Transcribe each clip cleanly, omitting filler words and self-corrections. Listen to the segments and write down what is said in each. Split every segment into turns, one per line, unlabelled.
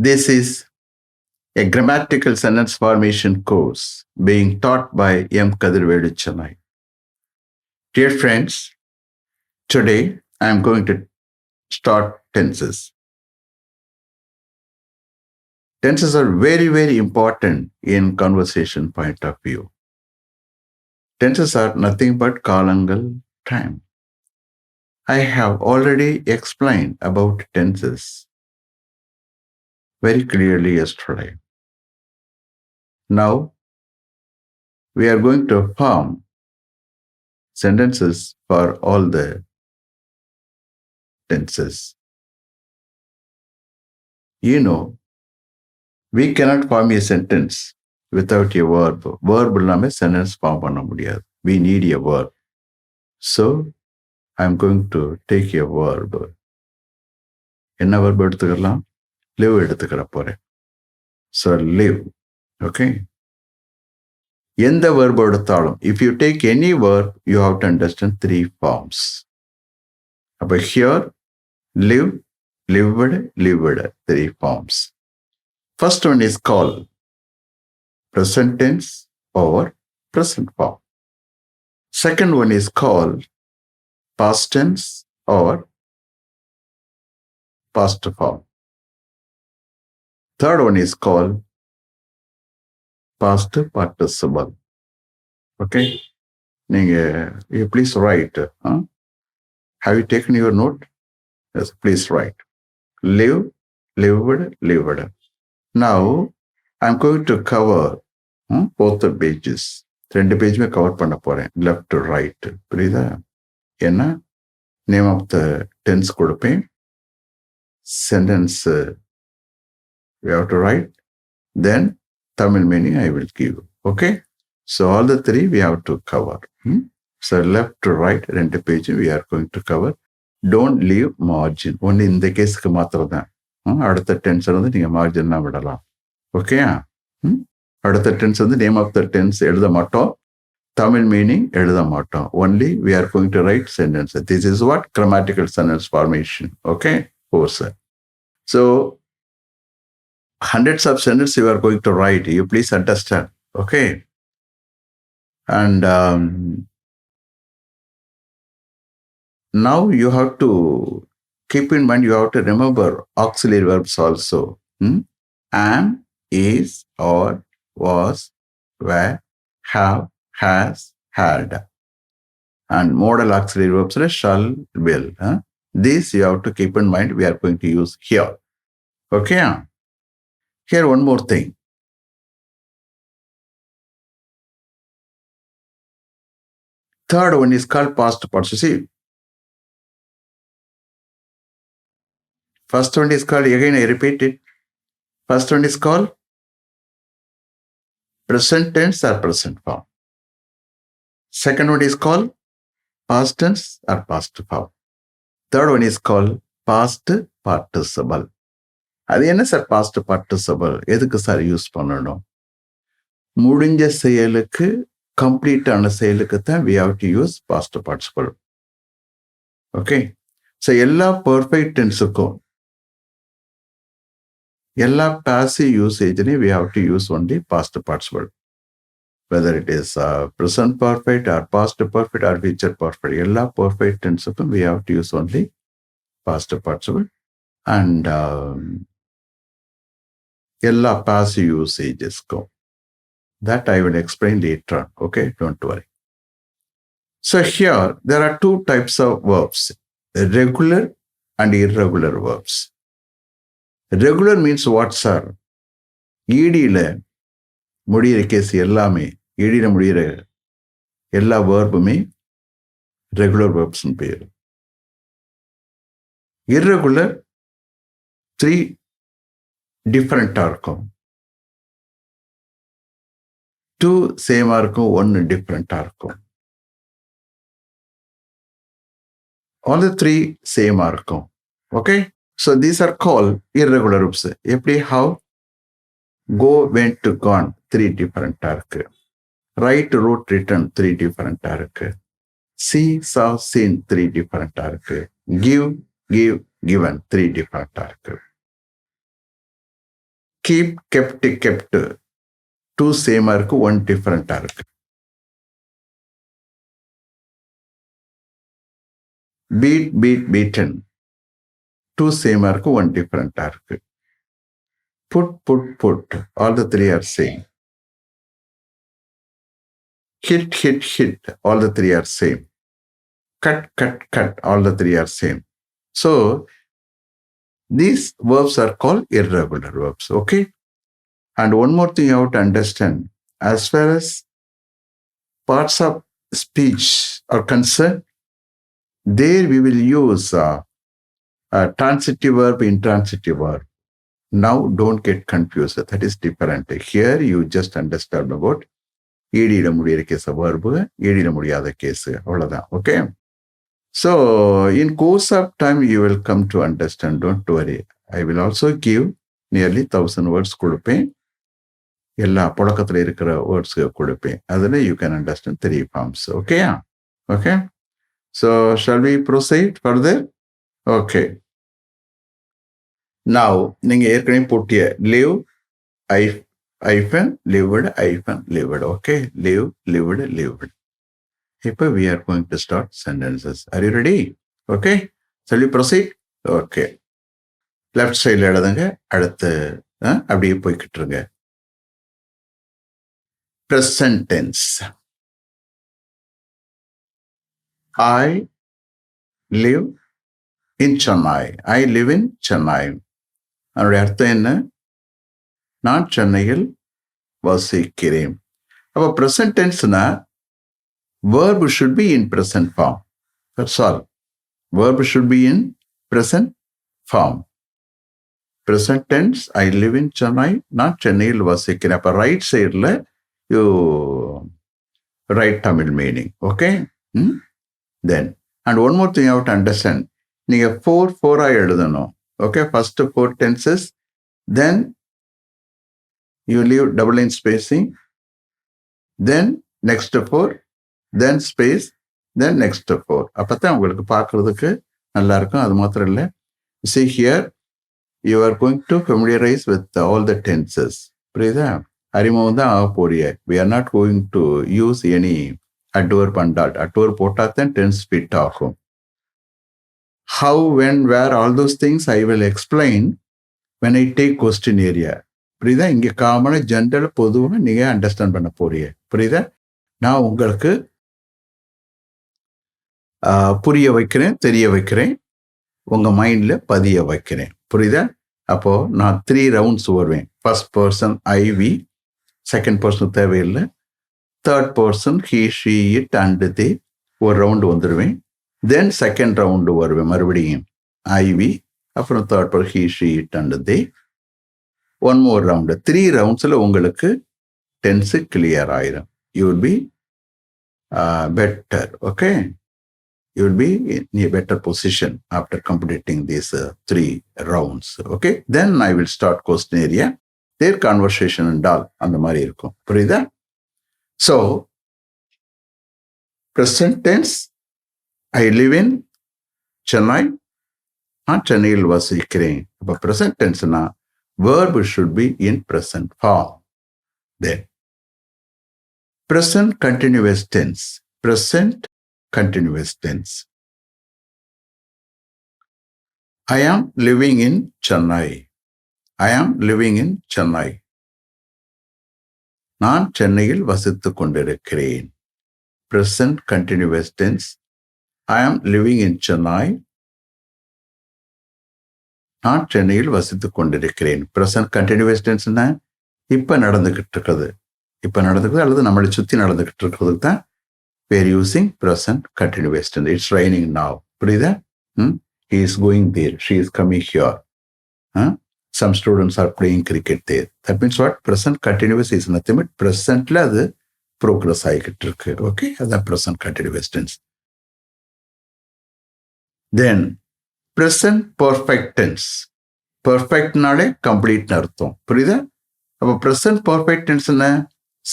This is a grammatical sentence formation course being taught by M. Kadirvedu Chennai. Dear friends, today I am going to start tenses. Tenses are very, very important in conversation point of view. Tenses are nothing but kalangal time. I have already explained about tenses very clearly yesterday. Now, we are going to form sentences for all the tenses. You know, we cannot form a sentence without a verb. Verb illama sentence form panna mudiyadhu. We need a verb. So, I am going to take a verb. என்ன verb எடுத்துக்கலாம்? Live எடுத்துக்கிற போறேன். So, live. Okay. எந்த verb எடுத்தாலும், if you take any verb, you have to understand three forms. அப்ப here, live, lived, lived, three forms. First one is called present tense or present form. Second one is called past tense or past form. Third one is called past participle. Okay? You please write. Have you taken your note? Yes, please write. Live, lived, lived. Now, I'm going to cover both the pages. ரெண்டு பேஜுமே cover பண்ண போறேன், left to right. புரியுதா? ஏன்னா name of the tense கொடுப்பேன், sentence we have to write, then Tamil meaning I will give. Okay? So all the three we have to cover. So left to right, ரெண்டு page we are going to cover. Don't leave margin. Only இந்த கேஸுக்கு மாத்திரம் தான். அடுத்த tense வந்து நீங்க மார்ஜின்லாம் விடலாம். Okay? அடுத்த டென்ஸ் வந்து நேம் ஆஃப் த டென்ஸ் எழுத மாட்டோம், தமிழ் மீனிங் எழுத மாட்டோம். Only we are going to write sentences. This is what grammatical sentence formation. Okay? Course. So hundreds of sentences you are going to write. You please understand. Okay? And now you have to keep in mind, you have to remember auxiliary verbs also. Am, is, or, was, were, have, has, had. And modal auxiliary verbs are shall, will. These you have to keep in mind, we are going to use here. Okay? Here one more thing. Third one is called past participle. First one is called, again I repeat it. First one is called present tense or present form. Second one is called past tense or past form. Third one is called past participle. அது என்ன sir past participle? எதுக்கு sir use பண்ணணும்? முடிஞ்ச செயலுக்கு, கம்ப்ளீட்டான செயலுக்கு தான் we have to use past participle. Okay? So எல்லா perfect டென்ஸுக்கும், எல்லா passive யூசேஜ்லையும் we have to use only past participle. Whether it is present perfect or past perfect or future perfect, எல்லா perfect டென்ஸுக்கும் we have to use only past participle. And எல்லா passive usages-க்கும். That I will explain later on. Okay? Don't worry. So here, there are two types of verbs, regular and irregular verbs. Regular means what, sir? ED-ல முடிகிற case எல்லாமே, ED-ல முடிகிற எல்லா வேர்புமே regular வேர்ப்ஸ்னு பேர். irregular 3 டிஃப்ரெண்டா இருக்கும், 2 சேமா இருக்கும், 1 டிஃப்ரெண்டா இருக்கும். All the 3 சேமா இருக்கும். Okay? So these are called irregular verbs. எப்படி? How? Go, went, gone 3 டிஃப்ரெண்டா இருக்கு. Write, wrote, written 3 டிஃப்ரெண்டா இருக்கு. See, saw, seen 3 டிஃப்ரெண்டா இருக்கு. Give, give, given 3 டிஃப்ரெண்டா இருக்கு. keep, kept, kept. Two same இருக்கு, one different இருக்கு. Beat, beat, beaten. Two same இருக்கு, one different இருக்கு. Put, put, put. All the three are same. Hit, hit, hit. All the three are same. Cut, cut, cut. All the three are same. So, these verbs are called irregular verbs. Okay? And one more thing you have to understand. As far as parts of speech are concerned, there we will use transitive verb, intransitive verb. Now, don't get confused. That is different. Here, you just understand about ஈடியில முடியிற case verb, ஈடியில முடியாத case, அவ்வளவுதான். Okay? So, in course of time, you will come to understand. Don't worry. I will also give nearly 1000 words கொடுப்பேன். எல்லா புழக்கத்தில் இருக்கிற words கொடுப்பேன். அதில் you can understand 3 forms. Okay? Okay? So, shall we proceed further? Okay. Now, நீங்கள் ஏற்கனவே போட்டிய live, hyphen, lived, hyphen, lived. Okay? Live, lived, lived. Now, we are going to start sentences. Are you ready? Okay? Shall we proceed? Okay. Left side எழுதுங்க. அடுத்து அப்படியே போய்கிட்டு இருங்க. Present tense. I live in Chennai. I live in Chennai. அதனுடைய அர்த்தம் என்ன? நான் சென்னையில் வசிக்கிறேன். அப்போ present tenseனா verb should be in present form. That's all. Verb should be in present form. Present tense, I live in Chennai. நான் சென்னையில் வசிக்கிறேன். அப்போ right sideல you write Tamil meaning. Okay? Then, and one more thing you have to understand. நீங்க 4 எழுதணும். Okay? First 4 tenses. Then, you leave double line spacing. Then, next 4. Then space, then next 4. அப்பதான் உங்களுக்கு பார்க்கறதுக்கு நல்லா இருக்கும். அது மாத்திரம் இல்லை. See here, you are going to familiarize with all the tenses. புரியுதா? அறிமுகம் தான் ஆக போறிய. We are not going to use any adverb and alt. Adverb போட்டால் தான் tense fit ஆகும். How, when, where, all those things I will explain when I take question area. புரியுதா? இங்கே காமனாக ஜென்ரல் பொதுவாக நீங்கள் அண்டர்ஸ்டாண்ட் பண்ண போறிய. புரியுதா? நான் உங்களுக்கு புரிய வைக்கிறேன், தெரிய வைக்கிறேன், உங்க மைண்ட்ல பதிய வைக்கிறேன். புரியுதா? அப்போ நான் 3 ரவுண்ட்ஸ் வருவேன். First person I, we, second person தேவையில்லை, third person he, she, it and they, ஒரு ரவுண்டு வந்துடுவேன். தென் செகண்ட் ரவுண்டு வருவேன், மறுபடியும் ஐ, வி, அப்புறம் third person he, she, it and they, one more round. 3 ரவுண்ட்ஸில் உங்களுக்கு டென்ஸு கிளியர் ஆயிரும். You will be better. Okay? You will be in a better position after completing these 3 rounds. Okay? Then I will start question area. Their conversation and all அந்த மாதிரி இருக்கும். புரியுதா? So, present tense, I live in Chennai. நான் சென்னையில் வசிக்கிறேன். அப்போ present tenseனா verb should be in present form. Then, present continuous tense. Present continuous tense. I am living in Chennai. I am living in Chennai. நான் சென்னையில் வசித்துக் கொண்டிருக்கிறேன். Present continuous tense. I am living in Chennai. நான் சென்னையில் வசித்துக் கொண்டிருக்கிறேன். Present continuous tenseனா இப்ப நடந்துகிட்டு இருக்குது. இப்ப நடந்துக்குது அல்லது நம்மளை சுத்தி நடந்துகிட்டு இருக்கிறதுக்கு தான் we are using present continuous tense. It's raining now. புரியுதா? He is going there. She is coming here. Some students are playing cricket there. That means what? Present continuous is nothing but presentல அது progress ஆகிக்கிட்டு இருக்கு. Okay? அதான் present continuous tense. Then, present perfect tense. Perfectனாலே complete அர்த்தம். புரியுதா? அப்போ present perfect tense என்ன?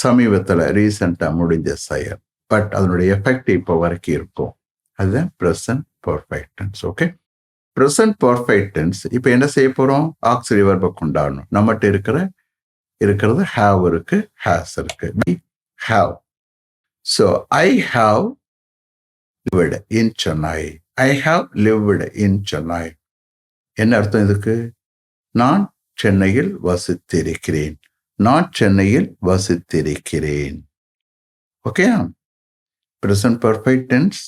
சமீபத்தில் ரீசெண்டாக முடிஞ்ச செயல். பட் அதனுடைய எஃபெக்ட் இப்போ வரைக்கும் இருக்கும். அதுதான் present perfect tense. Okay? Present perfect tense இப்போ என்ன செய்ய போறோம்? ஆக்சிலரி வெர்பை கொண்டாடணும். நம்மகிட்ட இருக்கிறது have இருக்கு, has இருக்கு. We have. So I have lived in Chennai. I have lived in Chennai. என்ன அர்த்தம் இதுக்கு? நான் சென்னையில் வசித்திருக்கிறேன். நான் சென்னையில் வசித்திருக்கிறேன். Okay? Present perfect tense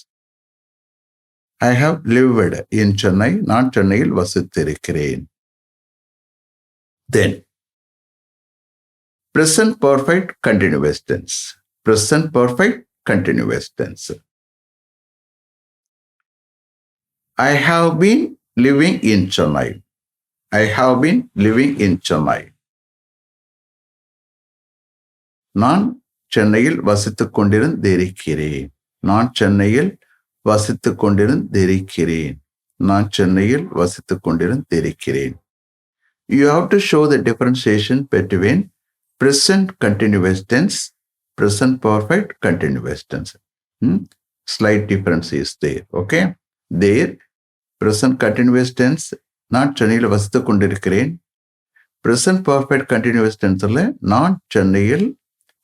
I have lived in Chennai. நான் சென்னையில் வசித்திருக்கிறேன். Then present perfect continuous tense. Present perfect continuous tense. I have been living in Chennai. I have been living in Chennai. நான் சென்னையில் வசித்துக் கொண்டிருந்திருக்கிறேன். நான் சென்னையில் வசித்துக் கொண்டிருந்திருக்கிறேன். நான் சென்னையில் வசித்துக் கொண்டிருந்திருக்கிறேன். You have to show the differentiation between present continuous tense, present perfect continuous tense. Slight difference is there. Okay? There, present continuous tense, நான் சென்னையில் வசித்துக் கொண்டிருக்கிறேன். present perfect continuous tenseல நான் சென்னையில்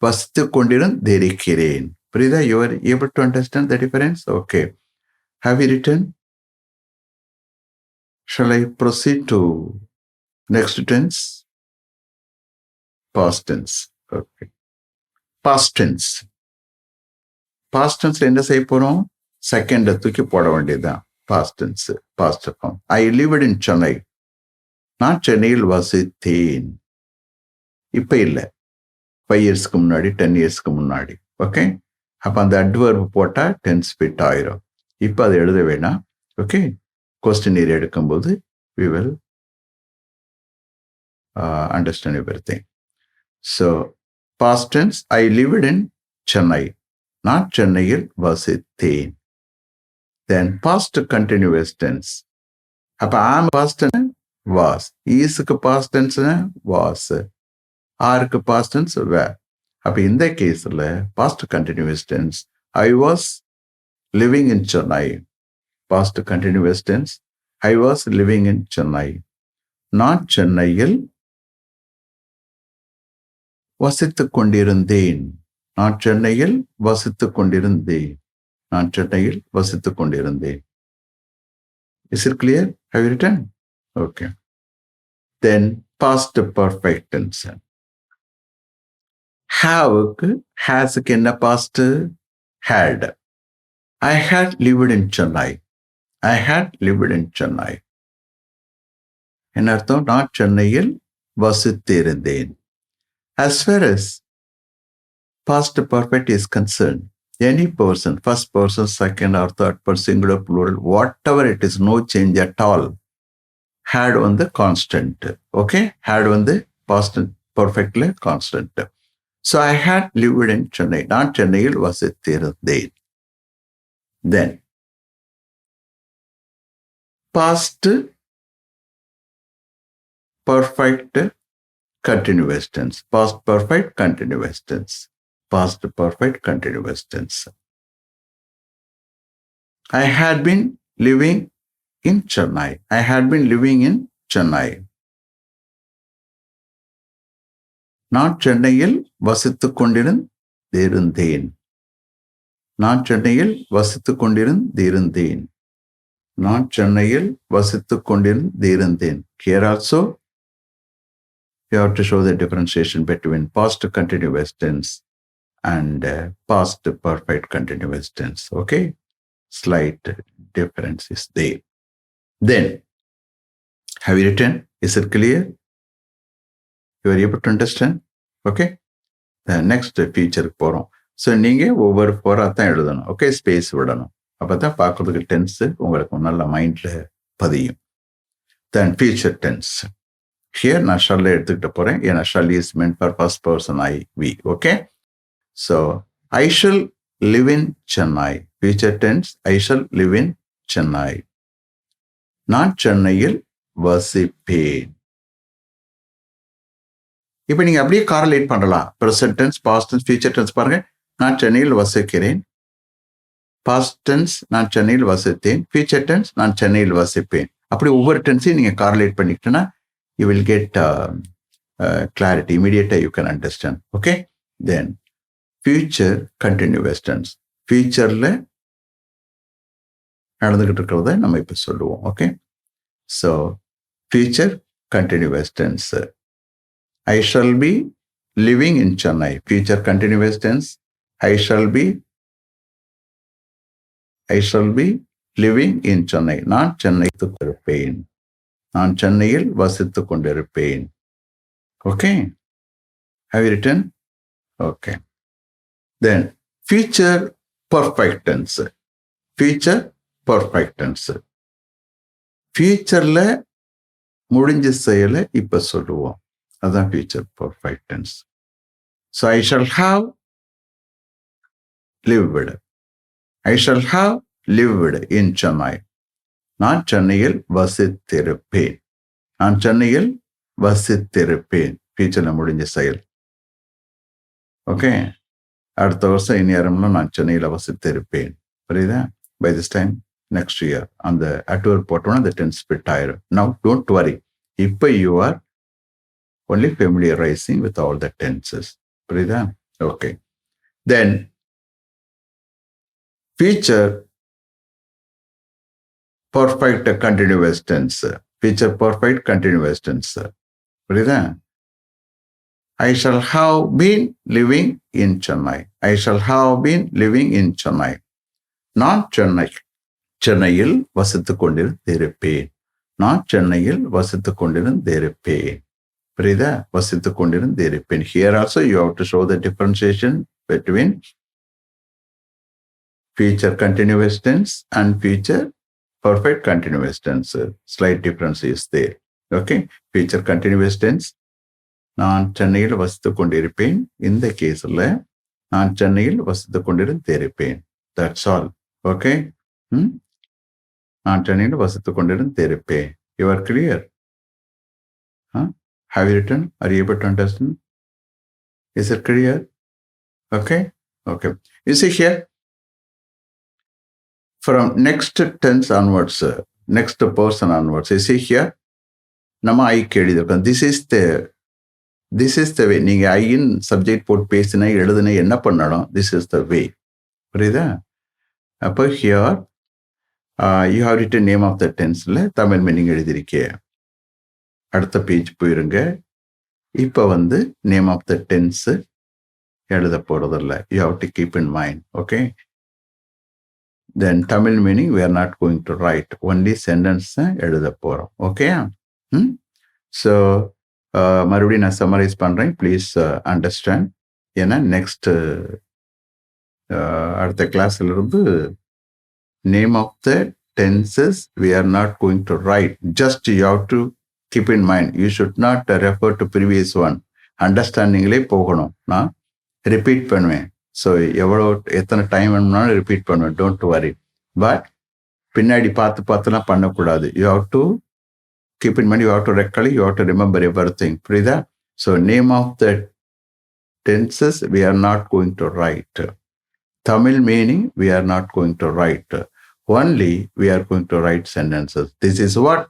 வசித்துக் கொண்டிருந்திருக்கிறேன். Prida, you are able to understand the difference? Okay. Have you written? Shall I proceed to next tense? Past tense. Okay. Past tense. Past tense என்ன செய்ய போறோம்? Second தூக்கி போட வேண்டியதுதான். Past tense. Past form. I lived in Chennai. நான் சென்னையில் வசித்தேன். இப்ப இல்லை. 5 இயர்ஸ்க்கு முன்னாடி, 10 இயர்ஸ்க்கு முன்னாடி. ஓகே? அப்போ அந்த அட்வர்ப் போட்டால் டென்ஸ் ஃபிட் ஆயிரும். இப்போ அதை எழுத வேணாம். ஓகே, கொஸ்டின் ஏரியா எடுக்கும்போது we will understand everything. So, past tense, I lived in Chennai. நான் சென்னையில் வசித்தேன். Then past continuous tense. அப்போ am past tense was. isக்கு past tense was. ஆருக்கு past tense were. அப்போ இந்த கேஸில் past continuous tense I was living in Chennai. Past continuous tense I was living in Chennai. நான் சென்னையில் வசித்துக் கொண்டிருந்தேன். நான் சென்னையில் வசித்துக் கொண்டிருந்தேன். நான் சென்னையில் வசித்துக் கொண்டிருந்தேன். Is it clear? Have you written? Okay. Then past perfect tense. Have has என்ன past? Had. I had lived in Chennai. I had lived in Chennai. என்ன அர்த்தம்? நான் சென்னையில் வசித்திருந்தேன். As far as past perfect is concerned, any person, first person, second or third person, singular, plural, whatever it is, no change at all, had on the constant. Okay? Had on the past perfectly constant. So I had lived in Chennai. நான் சென்னையில் வசித்திருந்தேன். Then past perfect continuous tense. Past perfect continuous tense. Past perfect continuous tense. I had been living in Chennai. I had been living in Chennai. நான் சென்னையில் வசித்துக் கொண்டிருந்தேன். நான் சென்னையில் வசித்துக் கொண்டிருந்தேன். நான் சென்னையில் வசித்துக் கொண்டிருந்தேன். Here also, you have to show the differentiation between past continuous tense and past perfect continuous tense. Okay? Slight difference is there. Then, have you written? Is it clear? You are able to understand? Okay? The next feature போறோம். So நீங்கள் ஒவ்வொரு தான் எழுதணும். Okay, space விடணும். அப்போ தான் பார்க்கறதுக்கு tens உங்களுக்கு நல்ல மைண்டில் பதியும். தென் ஃபியூச்சர் டென்ஸ். ஹியர் நான் ஷல்ல எடுத்துக்கிட்டு போகிறேன். ஏன்னா shall is meant for first person I we. Okay, so I shall live in Chennai. Future tense I shall live in Chennai. நான் சென்னையில் வசிப்பேன். இப்போ நீங்கள் அப்படியே காரலேட் பண்ணலாம். Present tense, past tense, future tense பாருங்க. நான் சென்னையில் வசிக்கிறேன். பாஸ்ட் டென்ஸ் நான் சென்னையில் வசித்தேன். ஃபியூச்சர் டென்ஸ் நான் சென்னையில் வசிப்பேன். அப்படி ஒவ்வொரு டென்ஸையும் நீங்கள் கார்லேட் பண்ணிக்கிட்டோன்னா you will get clarity. Immediately you can understand. Okay? Then future continuous tense. Futureல நடந்துகிட்டு இருக்கிறத நம்ம இப்ப சொல்லுவோம். Okay? So future continuous tense. I shall be living in Chennai. Future continuous tense. I shall be living in Chennai. நான் சென்னைக்கு இருப்பேன். நான் சென்னையில் வசித்துக் கொண்டிருப்பேன். Okay? Have you written? Okay. Then future perfect tense. Future perfect tense. Futureல முடிஞ்ச செயலை இப்ப சொல்லுவோம். அதான் future perfect tense. So I shall have lived. I shall have lived in Chennai. நான் சென்னையில் வசித்திருப்பேன். நான் சென்னையில் வசித்திருப்பேன். ஃபியூச்சர்ல முடிஞ்ச செயல். ஓகே, அடுத்த வருஷம் இந்நேரம்ல நான் சென்னையில் வசித்திருப்பேன். புரியுதா? By this time next year அந்த அட்வர் போட்டோன்னா அந்த டென்ஸ் ஃபிட் ஆயிரும். நவ் டோன்ட் வரி, இப்போ you are only familiarising with all the tenses. புரியுதா? Okay. Then future perfect continuous tense. Future perfect continuous tense. புரியுதா? I shall have been living in Chennai. I shall have been living in Chennai. நான் சென்னையில் வசித்துக் கொண்டிருந்திருப்பேன். நான் சென்னையில் வசித்துக் கொண்டிருந்திருப்பேன். புரியுதா? வசித்துக் கொண்டிருந்திருப்பேன். Here also you have to show the differentiation between future continuous tense and future perfect continuous tense. Slight difference is there. Okay? Future continuous tense. நான் சென்னையில் வசித்துக் கொண்டிருப்பேன். இந்த கேஸ்ல நான் சென்னையில் வசித்துக் கொண்டிருந்திருப்பேன். That's all. Okay? நான் சென்னையில் வசித்துக் கொண்டிருந்திருப்பேன். You are clear? Have you written? Are you able to understand? Is it clear? Okay? Okay. You see here, from next tense onwards, next person onwards, you see here, நம்ம ஐ கேள்விதான். This is the way. நீங்க ஐயின் subject போட்டு பேசின எழுதுன என்ன பண்ணணும்? This is the way. புரியுதா? அப்போ here you have written name of the tenseல தமிழ் மீனிங் எழுதிருக்கே. அடுத்த பேஜ் போயிருங்க. இப்போ நேம் ஆஃப் த டென்ஸ் எழுத போறதில்ல. You have to keep in mind. Okay? Then Tamil meaning we are not going to write. Only sentence எழுத போறோம். Okay? So மறுபடியும் நான் சம்மரைஸ் பண்றேன். Please understand. ஏன்னா நெக்ஸ்ட் அடுத்த கிளாஸ்ல இருந்து name of the tenses we are not going to write. Just you have to keep in mind. You should not refer to previous one. அண்டர்ஸ்டாண்டிங்லே போகணும். நான் ரிப்பீட் பண்ணுவேன். ஸோ எத்தனை டைம் வேணும்னாலும் ரிப்பீட் பண்ணுவேன். Don't worry. பட் பின்னாடி பார்த்துலாம் பண்ணக்கூடாது. You have to keep in mind, you have to recollect, you have to remember everything. Prida? So name of the tenses we are not going to write. Tamil meaning we are not going to write. Only we are going to write sentences. This is what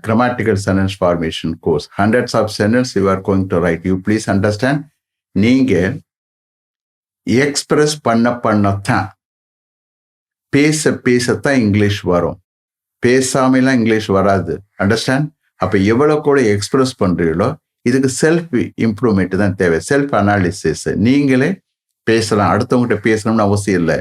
grammatical sentence formation course. Hundreds of sentences you are going to write. You please understand. நீங்க express பண்ணத்தான் பேசத்தான் English வரும். பேசாமலாம் English வராது. Understand? அப்ப எவ்வளவு கூட express பண்றீங்களோ இதுக்கு self improvement தான் தேவை. Self analysis. நீங்களே பேசலாம். அடுத்தவங்ககிட்ட பேசணும்னு அவசியம் இல்லை.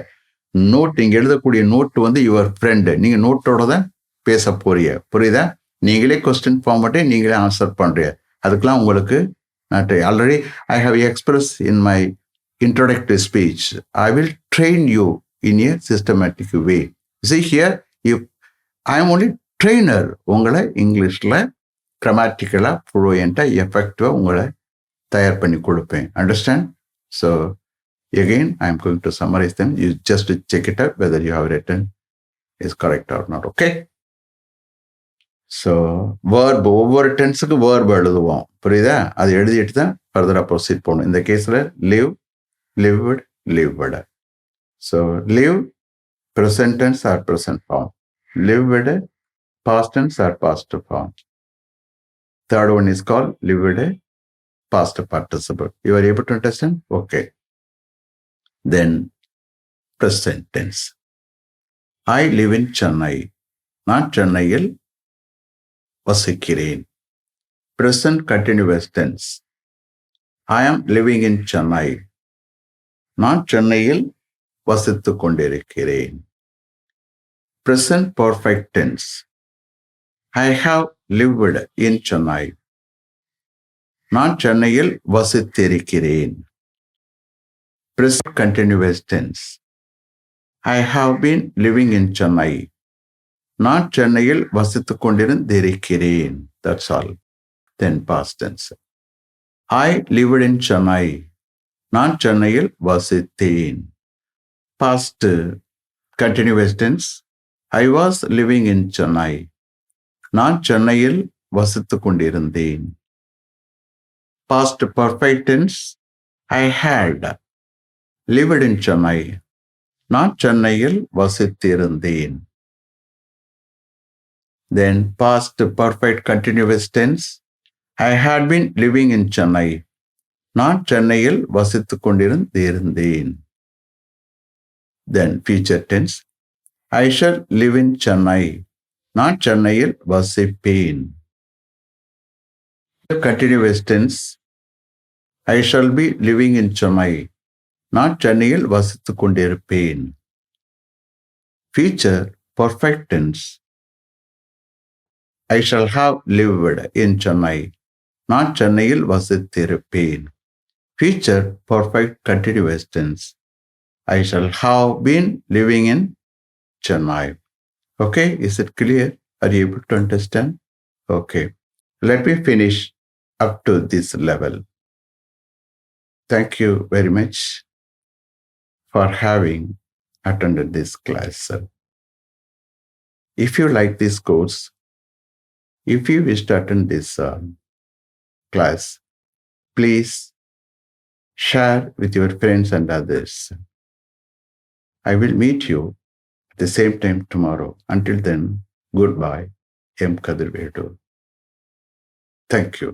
நோட், நீங்க எழுதக்கூடிய நோட் யுவர் ஃப்ரெண்டு. நீங்க நோட்டோட தான் பேச போறீங்க. புரியுதா? நீங்களே கொஸ்டின் ஃபார்மட்டே நீங்களே ஆன்சர் பண்றீங்க. அதுக்கெல்லாம் உங்களுக்கு already I have express in my introductory speech. I will train you in a systematic way. See here, I am only trainer. உங்களை இங்கிலீஷில் கிராமட்டிக்கலாக ஃப்ளூயண்ட்டாக எஃபெக்டிவாக உங்களை தயார் பண்ணி கொடுப்பேன். Understand? So again I am going to summarize them. You just check it out whether you have written is correct or not. Okay? So verb, ஒவ்வொரு டென்ஸுக்கு verb எழுதுவோம். புரியுதா? அது எழுதிட்டு தான் ஃபர்தராக ப்ரொசீட் பண்ணணும். இந்த கேஸில் live, lived, lived. So live present tense or present form. Lived, past tense or past form. Third one is called lived past participle. You are able to understand? Okay. Then present tense. I live in Chennai. நான் சென்னையில் வசிக்கிறேன். Present continuous tense. I am living in Chennai. நான் சென்னையில் வசித்துக் கொண்டிருக்கிறேன். Present perfect tense. I have lived in Chennai. நான் சென்னையில் வசித்திருக்கிறேன். Present continuous tense. I have been living in Chennai. நான் சென்னையில் வசித்துக் கொண்டிருக்கிறேன். That's all. Then past tense. I lived in Chennai. நான் சென்னையில் வசித்தேன். Past continuous tense. I was living in Chennai. நான் சென்னையில் வசித்துக் கொண்டிருந்தேன். Past perfect tense. I had lived in Chennai. நான் சென்னையில் வசித்திருந்தேன். Then past perfect continuous tense. I had been living in Chennai. நான் சென்னையில் வசித்துக் கொண்டிருந்தேன். Then future tense. I shall live in Chennai. நான் சென்னையில் வசிப்பேன். Continuous tense. I shall be living in Chennai. நான் சென்னையில் வசித்துக் கொண்டிருப்பேன். Future perfect tense. I shall have lived in Chennai. நான் சென்னையில் வசித்திருப்பேன். Future perfect continuous tense. I shall have been living in Chennai. Okay, is it clear? Are you able to understand? Okay, let me finish up to this level. Thank you very much for having attended this class. If you like this course, if you wish to attend this class, please share with your friends and others. I will meet you at the same time tomorrow. Until then, goodbye. M. Kadirvedu. Thank you.